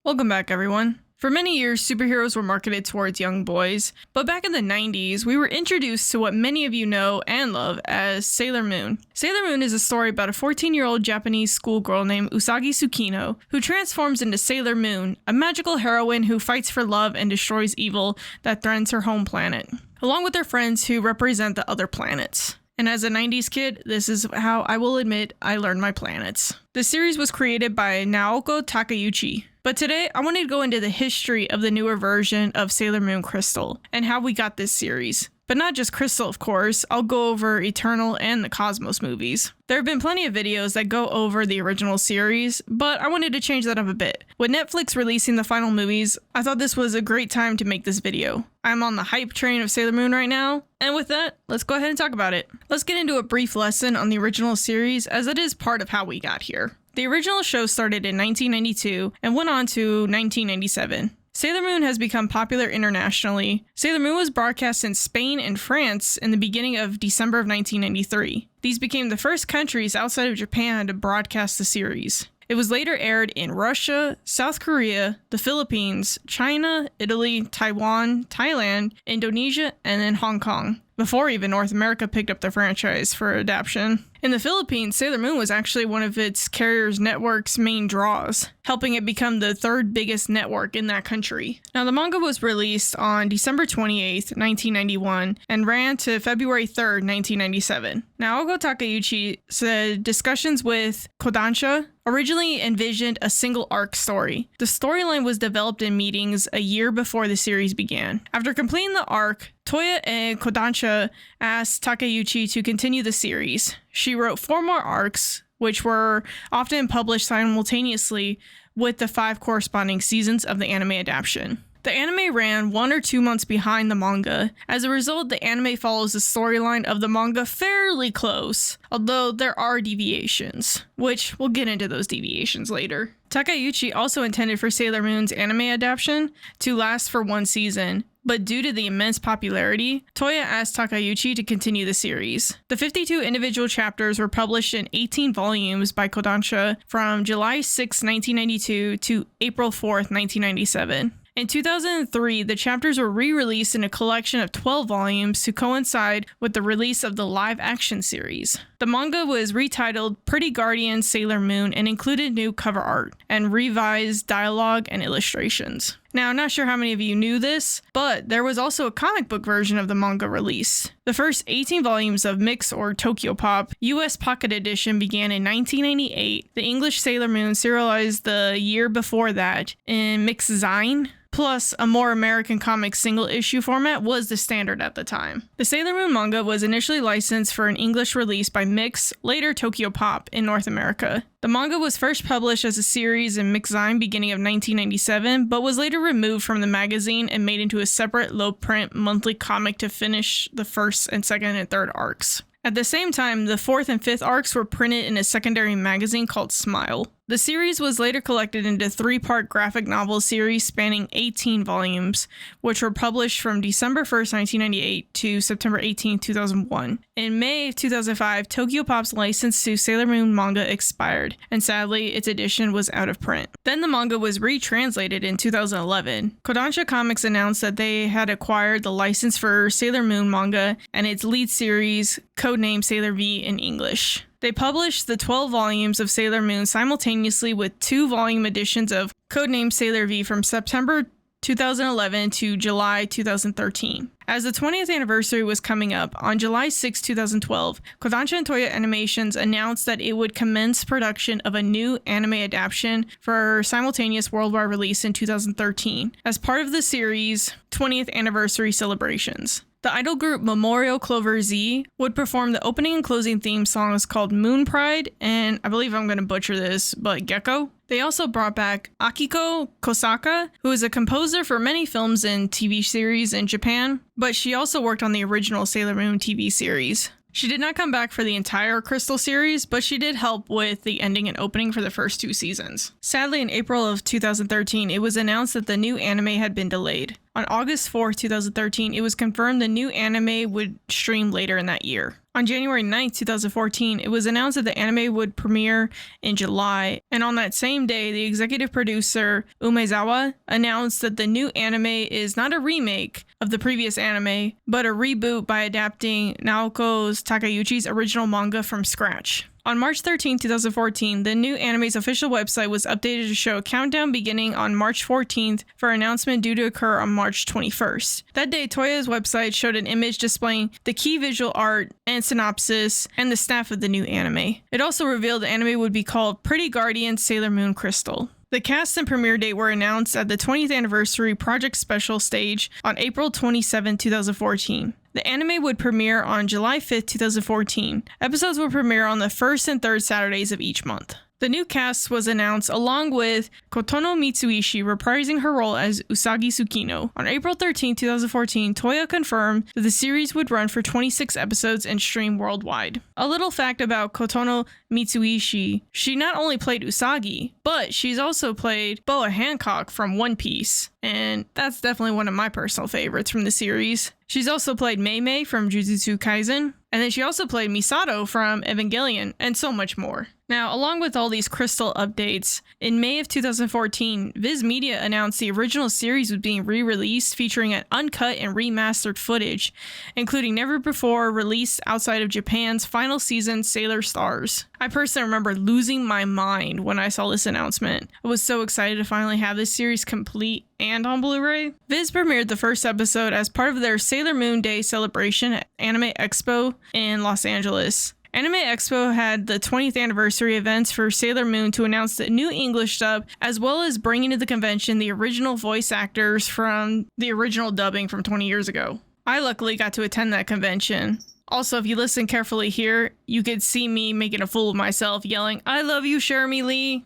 Welcome back, everyone. For many years, superheroes were marketed towards young boys, but back in the 90s, we were introduced to what many of you know and love as Sailor Moon. Sailor Moon is a story about a 14-year-old Japanese schoolgirl named Usagi Tsukino, who transforms into Sailor Moon, a magical heroine who fights for love and destroys evil that threatens her home planet, along with her friends who represent the other planets. And as a 90s kid, this is how I will admit I learned my planets. The series was created by Naoko Takeuchi. But today, I wanted to go into the history of the newer version of Sailor Moon Crystal, and how we got this series. But not just Crystal, of course, I'll go over Eternal and the Cosmos movies. There have been plenty of videos that go over the original series, but I wanted to change that up a bit. With Netflix releasing the final movies, I thought this was a great time to make this video. I'm on the hype train of Sailor Moon right now, and with that, let's go ahead and talk about it. Let's get into a brief lesson on the original series, as it is part of how we got here. The original show started in 1992 and went on to 1997. Sailor Moon has become popular internationally. Sailor Moon was broadcast in Spain and France in the beginning of December of 1993. These became the first countries outside of Japan to broadcast the series. It was later aired in Russia, South Korea, the Philippines, China, Italy, Taiwan, Thailand, Indonesia, and then Hong Kong, before even North America picked up the franchise for adaptation. In the Philippines, Sailor Moon was actually one of its carrier's network's main draws, helping it become the third biggest network in that country. Now, the manga was released on December 28th, 1991, and ran to February 3rd, 1997. Now, Naoko Takeuchi said discussions with Kodansha originally envisioned a single arc story. The storyline was developed in meetings a year before the series began. After completing the arc, Toya and Kodansha asked Takeuchi to continue the series. She wrote 4 more arcs, which were often published simultaneously with the 5 corresponding seasons of the anime adaptation. The anime ran 1 or 2 months behind the manga. As a result, the anime follows the storyline of the manga fairly close, although there are deviations, which we'll get into those deviations later. Takeuchi also intended for Sailor Moon's anime adaptation to last for 1 season, but due to the immense popularity, Toya asked Takeuchi to continue the series. The 52 individual chapters were published in 18 volumes by Kodansha from July 6, 1992 to April 4th, 1997. In 2003, the chapters were re-released in a collection of 12 volumes to coincide with the release of the live-action series. The manga was retitled Pretty Guardian Sailor Moon and included new cover art and revised dialogue and illustrations. Now, I'm not sure how many of you knew this, but there was also a comic book version of the manga release. The first 18 volumes of Mix or Tokyo Pop US Pocket Edition began in 1998. The English Sailor Moon serialized the year before that in Mix Zine, plus a more American comic single issue format was the standard at the time. The Sailor Moon manga was initially licensed for an English release by Mix, later Tokyo Pop, in North America. The manga was first published as a series in Mix Zine beginning of 1997, but was later removed from the magazine and made into a separate low-print monthly comic to finish the first and second and third arcs. At the same time, the 4th and 5th arcs were printed in a secondary magazine called Smile. The series was later collected into a 3-part graphic novel series spanning 18 volumes, which were published from December 1st, 1998 to September 18, 2001. In May of 2005, Tokyo Pop's license to Sailor Moon manga expired, and sadly, its edition was out of print. Then the manga was retranslated in 2011. Kodansha Comics announced that they had acquired the license for Sailor Moon manga and its lead series, codenamed Sailor V in English. They published the 12 volumes of Sailor Moon simultaneously with 2-volume editions of codenamed Sailor V from September 2011 to July 2013. As the 20th anniversary was coming up, on July 6, 2012, Kodansha and Toya Animations announced that it would commence production of a new anime adaptation for simultaneous worldwide release in 2013, as part of the series' 20th anniversary celebrations. The idol group Memorial Clover Z would perform the opening and closing theme songs called Moon Pride and, I believe I'm going to butcher this, but Gecko. They also brought back Akiko Kosaka, who is a composer for many films and TV series in Japan, but she also worked on the original Sailor Moon TV series. She did not come back for the entire Crystal series, but she did help with the ending and opening for the first 2 seasons. Sadly, in April of 2013, it was announced that the new anime had been delayed. On August 4, 2013, it was confirmed the new anime would stream later in that year. On On January 9th, 2014, it was announced that the anime would premiere in July, and on that same day, the executive producer, Umezawa, announced that the new anime is not a remake of the previous anime, but a reboot by adapting Naoko Takeuchi's original manga from scratch. On March 13, 2014, the new anime's official website was updated to show a countdown beginning on March 14th for announcement due to occur on March 21st. That day, Toya's website showed an image displaying the key visual art and synopsis and the staff of the new anime. It also revealed the anime would be called Pretty Guardian Sailor Moon Crystal. The cast and premiere date were announced at the 20th anniversary Project Special stage on April 27, 2014. The anime would premiere on July 5, 2014. Episodes would premiere on the first and third Saturdays of each month. The new cast was announced along with Kotono Mitsuishi reprising her role as Usagi Tsukino. On April 13, 2014, Toya confirmed that the series would run for 26 episodes and stream worldwide. A little fact about Kotono Mitsuishi, she not only played Usagi, but she's also played Boa Hancock from One Piece, and that's definitely one of my personal favorites from the series. She's also played Mei Mei from Jujutsu Kaisen, and then she also played Misato from Evangelion, and so much more. Now, along with all these Crystal updates, in May of 2014, Viz Media announced the original series was being re-released featuring an uncut and remastered footage, including never before released outside of Japan's final season Sailor Stars. I personally remember losing my mind when I saw this announcement. I was so excited to finally have this series complete and on Blu-ray. Viz premiered the first episode as part of their Sailor Moon Day celebration at Anime Expo in Los Angeles. Anime Expo had the 20th anniversary events for Sailor Moon to announce the new English dub, as well as bringing to the convention the original voice actors from the original dubbing from 20 years ago. I luckily got to attend that convention. Also, if you listen carefully here, you could see me making a fool of myself yelling, "I love you, Shermie Lee."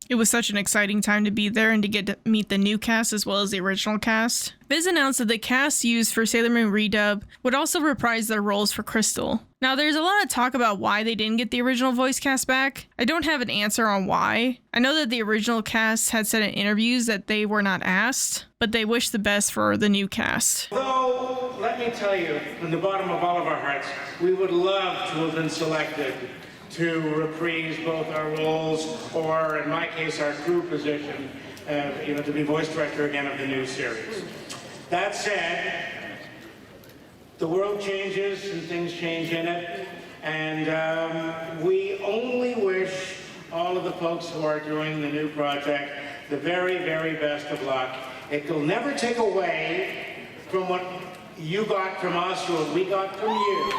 It was such an exciting time to be there and to get to meet the new cast as well as the original cast. Viz announced that the cast used for Sailor Moon redub would also reprise their roles for Crystal. Now, there's a lot of talk about why they didn't get the original voice cast back. I don't have an answer on why. I know that the original cast had said in interviews that they were not asked, but they wish the best for the new cast. Though, let me tell you, from the bottom of all of our hearts, we would love to have been selected to reprise both our roles, or in my case, our crew position, to be voice director again of the new series. That said, the world changes and things change in it, and we only wish all of the folks who are doing the new project the very, very best of luck. It will never take away from what you got from us or what we got from you.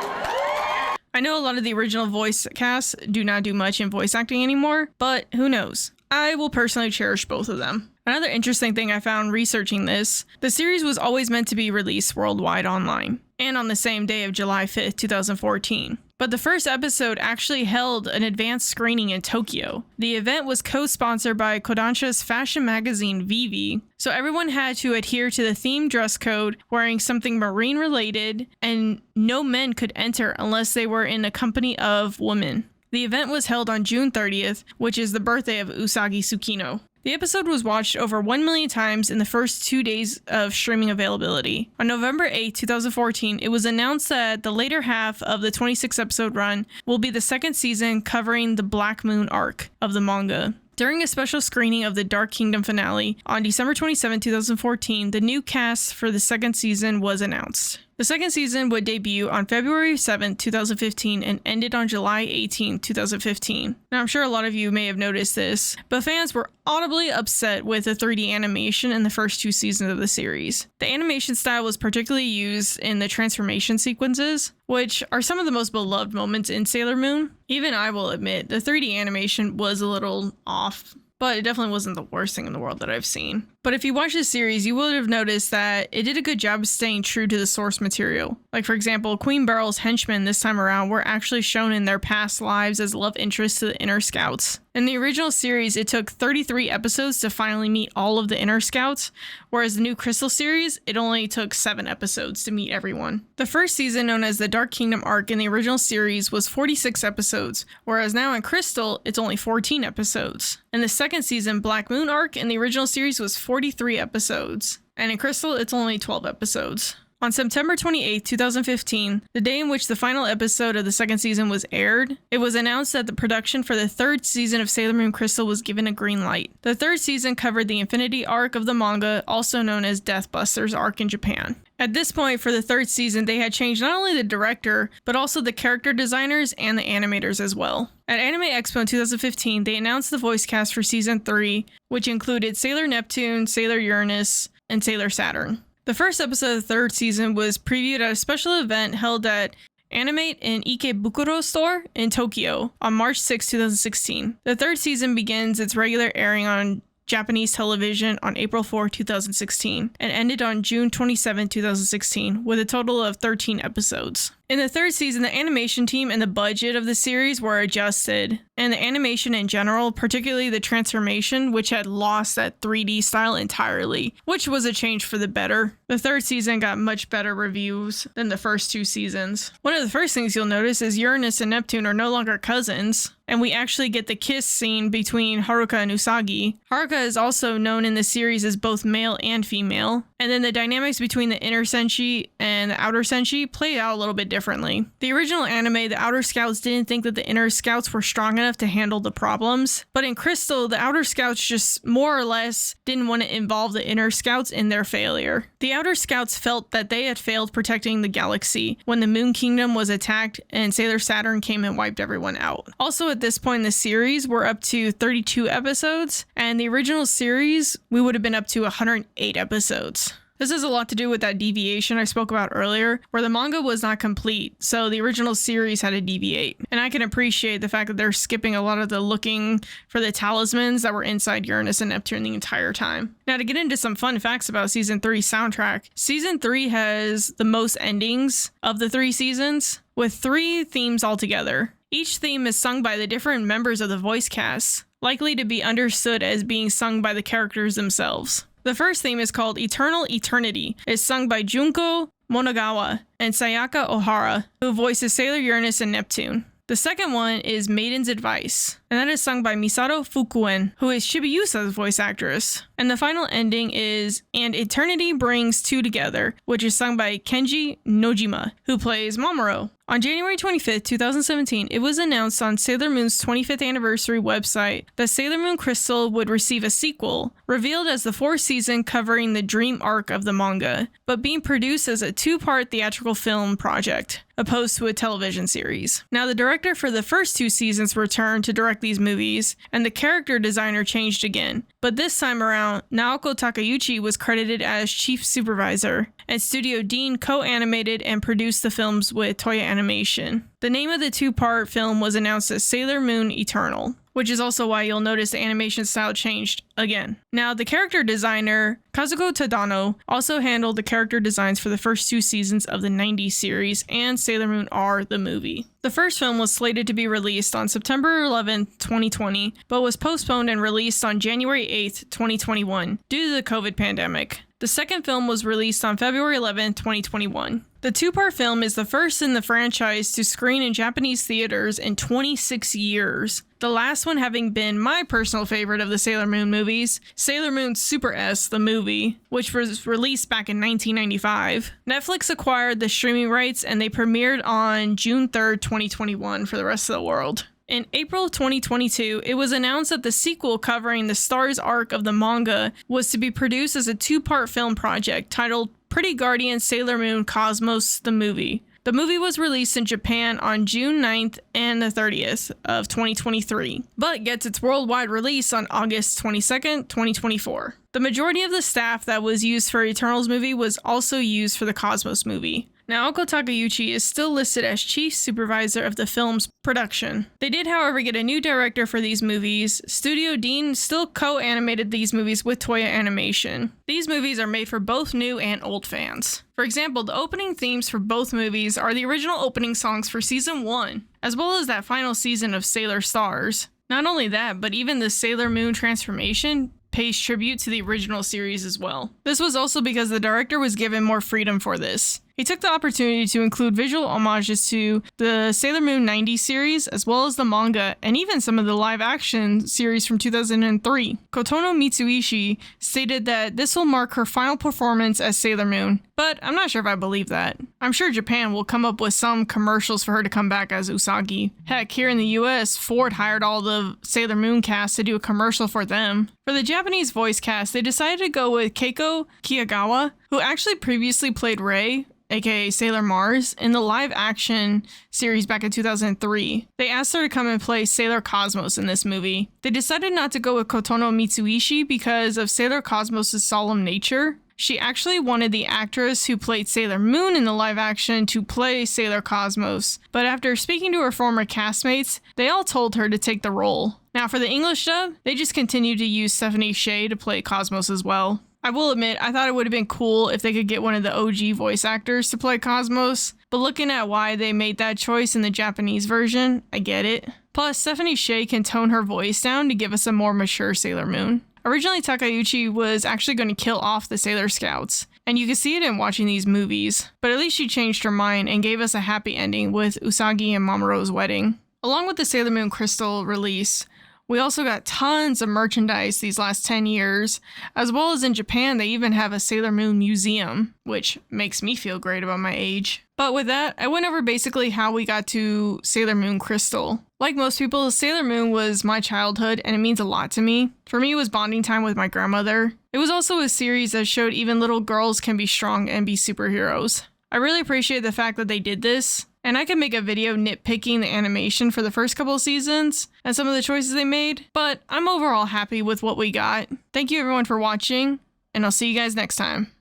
I know a lot of the original voice casts do not do much in voice acting anymore, but who knows? I will personally cherish both of them. Another interesting thing I found researching this, the series was always meant to be released worldwide online, and on the same day of July 5th, 2014. But the first episode actually held an advanced screening in Tokyo. The event was co-sponsored by Kodansha's fashion magazine Vivi, so everyone had to adhere to the theme dress code, wearing something marine related, and no men could enter unless they were in a company of women. The event was held on June 30th, which is the birthday of Usagi Tsukino. The episode was watched over 1 million times in the first 2 days of streaming availability. On November 8, 2014, it was announced that the later half of the 26-episode run will be the second season covering the Black Moon arc of the manga. During a special screening of the Dark Kingdom finale on December 27, 2014, the new cast for the second season was announced. The second season would debut on February 7, 2015 and ended on July 18, 2015. Now, I'm sure a lot of you may have noticed this, but fans were audibly upset with the 3D animation in the first 2 seasons of the series. The animation style was particularly used in the transformation sequences, which are some of the most beloved moments in Sailor Moon. Even I will admit, the 3D animation was a little off, but it definitely wasn't the worst thing in the world that I've seen. But if you watch this series, you would have noticed that it did a good job of staying true to the source material. Like, for example, Queen Beryl's henchmen this time around were actually shown in their past lives as love interests to the Inner Scouts. In the original series, it took 33 episodes to finally meet all of the Inner Scouts, whereas the new Crystal series, it only took 7 episodes to meet everyone. The first season, known as the Dark Kingdom arc in the original series, was 46 episodes, whereas now in Crystal, it's only 14 episodes. And the second season, Black Moon arc in the original series was 43 episodes. and in Crystal, it's only 12 episodes. On September 28, 2015, the day in which the final episode of the second season was aired, it was announced that the production for the third season of Sailor Moon Crystal was given a green light. The third season covered the Infinity arc of the manga, also known as Deathbusters arc in Japan. At this point, for the third season, they had changed not only the director, but also the character designers and the animators as well. At Anime Expo in 2015, they announced the voice cast for Season 3, which included Sailor Neptune, Sailor Uranus, and Sailor Saturn. The first episode of the third season was previewed at a special event held at Animate in Ikebukuro store in Tokyo on March 6, 2016. The third season begins its regular airing on Japanese television on April 4, 2016, and ended on June 27, 2016, with a total of 13 episodes. In the third season, the animation team and the budget of the series were adjusted, and the animation in general, particularly the transformation, which had lost that 3D style entirely, which was a change for the better. The third season got much better reviews than the first two seasons. One of the first things you'll notice is Uranus and Neptune are no longer cousins, and we actually get the kiss scene between Haruka and Usagi. Haruka is also known in the series as both male and female, and then the dynamics between the inner senshi and the outer senshi play out a little bit differently. The original anime, the outer scouts didn't think that the inner scouts were strong enough to handle the problems, but in Crystal, the outer scouts just more or less didn't want to involve the inner scouts in their failure. The outer scouts felt that they had failed protecting the galaxy when the Moon Kingdom was attacked and Sailor Saturn came and wiped everyone out. Also, at this point in the series, we're up to 32 episodes, and the original series, we would have been up to 108 episodes. This has a lot to do with that deviation I spoke about earlier, where the manga was not complete, so the original series had to deviate. And I can appreciate the fact that they're skipping a lot of the looking for the talismans that were inside Uranus and Neptune the entire time. Now, to get into some fun facts about Season 3's soundtrack, Season 3 has the most endings of the 3 seasons, with 3 themes altogether. Each theme is sung by the different members of the voice cast, likely to be understood as being sung by the characters themselves. The first theme is called Eternal Eternity. It's sung by Junko Monogawa and Sayaka Ohara, who voices Sailor Uranus and Neptune. The second one is Maiden's Advice, and that is sung by Misato Fukuen, who is Chibiusa's voice actress. And the final ending is And Eternity Brings Two Together, which is sung by Kenji Nojima, who plays Mamoru. On January 25th, 2017, it was announced on Sailor Moon's 25th anniversary website that Sailor Moon Crystal would receive a sequel, revealed as the 4th season covering the Dream arc of the manga, but being produced as a 2-part theatrical film project, opposed to a television series. Now, the director for the first 2 seasons returned to direct these movies, and the character designer changed again. But this time around, Naoko Takeuchi was credited as chief supervisor, and Studio Dean co-animated and produced the films with Toei Animation. The name of the 2-part film was announced as Sailor Moon Eternal, which is also why you'll notice the animation style changed again. Now, the character designer, Kazuko Tadano, also handled the character designs for the first 2 seasons of the 90s series and Sailor Moon R, the movie. The first film was slated to be released on September 11, 2020, but was postponed and released on January 8, 2021, due to the COVID pandemic. The second film was released on February 11, 2021. The 2-part film is the first in the franchise to screen in Japanese theaters in 26 years. The last one having been my personal favorite of the Sailor Moon movies, Sailor Moon Super S, the movie, which was released back in 1995. Netflix acquired the streaming rights and they premiered on June 3rd, 2021 for the rest of the world. In April 2022, it was announced that the sequel covering the Stars arc of the manga was to be produced as a 2-part film project titled Pretty Guardian Sailor Moon Cosmos the Movie. The movie was released in Japan on June 9th and the 30th of 2023, but gets its worldwide release on August 22nd, 2024. The majority of the staff that was used for Eternal's movie was also used for the Cosmos movie. Naoko Takeuchi is still listed as chief supervisor of the film's production. They did, however, get a new director for these movies. Studio Dean still co-animated these movies with Toei Animation. These movies are made for both new and old fans. For example, the opening themes for both movies are the original opening songs for Season 1, as well as that final season of Sailor Stars. Not only that, but even the Sailor Moon transformation pays tribute to the original series as well. This was also because the director was given more freedom for this. He took the opportunity to include visual homages to the Sailor Moon 90 series, as well as the manga, and even some of the live-action series from 2003. Kotono Mitsuishi stated that this will mark her final performance as Sailor Moon, but I'm not sure if I believe that. I'm sure Japan will come up with some commercials for her to come back as Usagi. Heck, here in the US, Ford hired all the Sailor Moon cast to do a commercial for them. For the Japanese voice cast, they decided to go with Keiko Kiyagawa, who actually previously played Rei, aka Sailor Mars, in the live-action series back in 2003. They asked her to come and play Sailor Cosmos in this movie. They decided not to go with Kotono Mitsuishi because of Sailor Cosmos' solemn nature. She actually wanted the actress who played Sailor Moon in the live action to play Sailor Cosmos, but after speaking to her former castmates, they all told her to take the role. Now for the English dub, they just continued to use Stephanie Sheh to play Cosmos as well. I will admit, I thought it would have been cool if they could get one of the OG voice actors to play Cosmos, but looking at why they made that choice in the Japanese version, I get it. Plus, Stephanie Sheh can tone her voice down to give us a more mature Sailor Moon. Originally, Takeuchi was actually going to kill off the Sailor Scouts, and you can see it in watching these movies, but at least she changed her mind and gave us a happy ending with Usagi and Mamoru's wedding. Along with the Sailor Moon Crystal release, we also got tons of merchandise these last 10 years, as well as in Japan they even have a Sailor Moon museum, which makes me feel great about my age. But with that, I went over basically how we got to Sailor Moon Crystal. Like most people, Sailor Moon was my childhood and it means a lot to me. For me, it was bonding time with my grandmother. It was also a series that showed even little girls can be strong and be superheroes. I really appreciate the fact that they did this, and I could make a video nitpicking the animation for the first couple of seasons and some of the choices they made, but I'm overall happy with what we got. Thank you everyone for watching, and I'll see you guys next time.